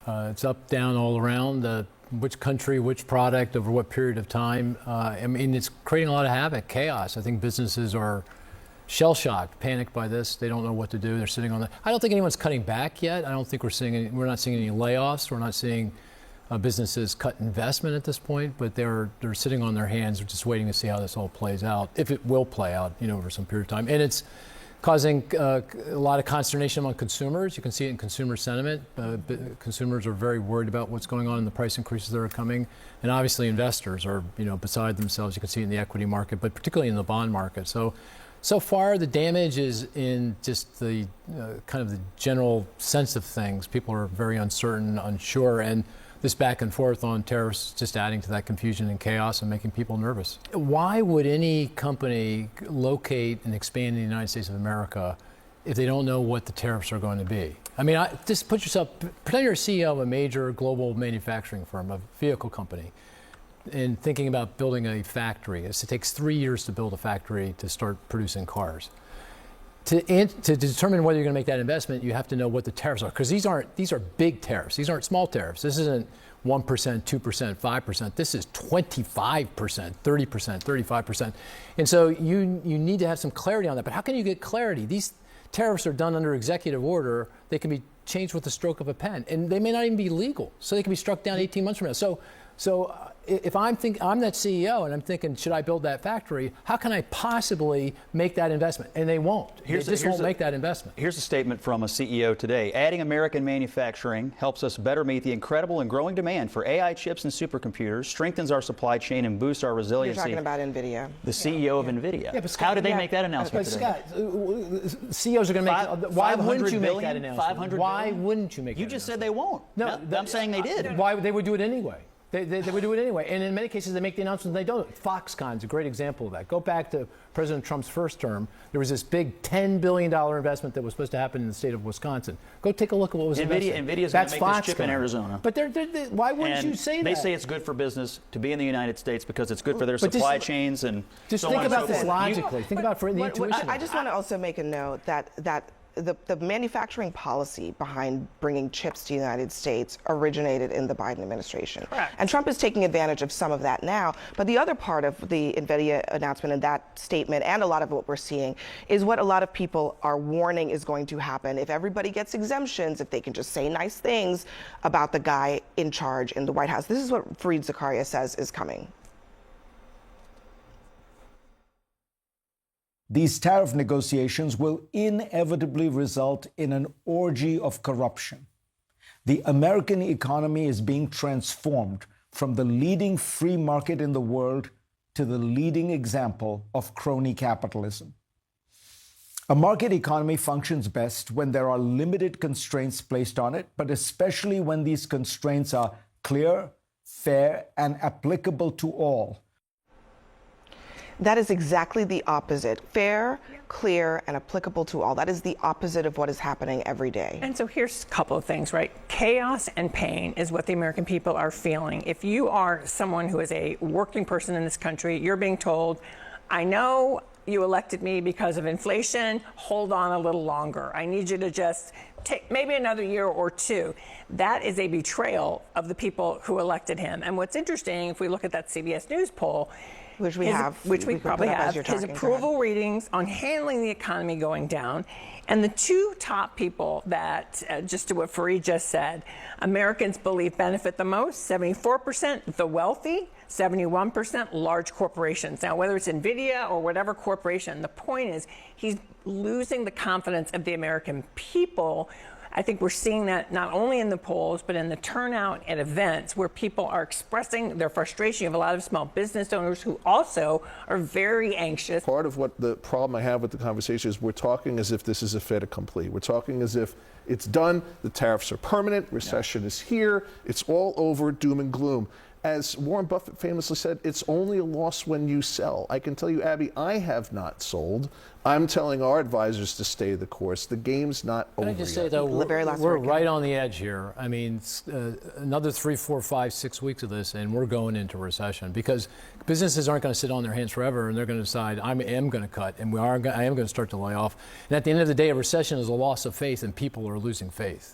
It's up, down, all around. Which country, which product, over what period of time. I mean, it's creating a lot of havoc, chaos. I think businesses are shell-shocked, panicked by this. They don't know what to do. They're sitting on the. I don't think anyone's cutting back yet. I don't think we're not seeing any layoffs. We're not seeing businesses cut investment at this point. But they're sitting on their hands, just waiting to see how this all plays out, if it will play out, over some period of time. And it's causing a lot of consternation among consumers. You can see it in consumer sentiment. Consumers are very worried about what's going on in the price increases that are coming. And obviously investors are, beside themselves. You can see it in the equity market, but particularly in the bond market. So far, the damage is in just the kind of the general sense of things. People are very uncertain, unsure, and this back and forth on tariffs just adding to that confusion and chaos and making people nervous. Why would any company locate and expand in the United States of America if they don't know what the tariffs are going to be? I mean, just pretend you're a CEO of a major global manufacturing firm, a vehicle company, and thinking about building a factory. It takes 3 years to build a factory to start producing cars. To determine whether you're going to make that investment, you have to know what the tariffs are, because these are big tariffs. These aren't small tariffs. This isn't 1%, 2%, 5%. This is 25%, 30%, 35%. And so you need to have some clarity on that. But how can you get clarity? These tariffs are done under executive order. They can be changed with the stroke of a pen, and they may not even be legal. So they can be struck down 18 months from now. So if I'm that CEO and I'm thinking, should I build that factory? How can I possibly make that investment? And they won't. They just won't make that investment. Here's a statement from a CEO today. Adding American manufacturing helps us better meet the incredible and growing demand for AI chips and supercomputers, strengthens our supply chain, and boosts our resiliency. You're talking about NVIDIA. The CEO of NVIDIA. Yeah, but Scott, how did they make that announcement today? Scott, CEOs are going to make. Why wouldn't you make that announcement? Why wouldn't you make? You just said they won't. No, I'm saying they did. Why they would do it anyway? They would do it anyway. And in many cases, they make the announcement and they don't. Foxconn is a great example of that. Go back to President Trump's first term. There was this big $10 billion investment that was supposed to happen in the state of Wisconsin. Go take a look at what was invested. NVIDIA's going to make this chip in Arizona. But why wouldn't you say that? They say it's good for business to be in the United States because it's good for their supply chains and just so think on about and so this forth. logically. Think about for the intuition. I just want to also make a note that the manufacturing policy behind bringing chips to the United States originated in the Biden administration. Correct. And Trump is taking advantage of some of that now. But the other part of the NVIDIA announcement and that statement, and a lot of what we're seeing, is what a lot of people are warning is going to happen if everybody gets exemptions, if they can just say nice things about the guy in charge in the White House. This is what Fareed Zakaria says is coming. These tariff negotiations will inevitably result in an orgy of corruption. The American economy is being transformed from the leading free market in the world to the leading example of crony capitalism. A market economy functions best when there are limited constraints placed on it, but especially when these constraints are clear, fair, and applicable to all. That is exactly the opposite. Fair, clear, and applicable to all. That is the opposite of what is happening every day. And so here's a couple of things, right? Chaos and pain is what the American people are feeling. If you are someone who is a working person in this country, you're being told, I know you elected me because of inflation. Hold on a little longer. I need you to just take maybe another year or two. That is a betrayal of the people who elected him. And what's interesting, if we look at that CBS News poll, which we probably have, his approval ratings on handling the economy going down. And the two top people that, just to what Fareed just said, Americans believe benefit the most, 74% the wealthy, 71% large corporations. Now, whether it's NVIDIA or whatever corporation, the point is he's losing the confidence of the American people. I think we're seeing that not only in the polls, but in the turnout at events where people are expressing their frustration. You have a lot of small business owners who also are very anxious. Part of what the problem I have with the conversation is we're talking as if this is a fait accompli. We're talking as if it's done, the tariffs are permanent, recession is here, it's all over, doom and gloom. As Warren Buffett famously said, it's only a loss when you sell. I can tell you, Abby, I have not sold. I'm telling our advisors to stay the course. The game's not over yet. Can I just say, though, we're right on the edge here. I mean, another 3, 4, 5, 6 weeks of this, and we're going into recession because businesses aren't going to sit on their hands forever, and they're going to decide, I am going to cut, and I am going to start to lay off. And at the end of the day, a recession is a loss of faith, and people are losing faith.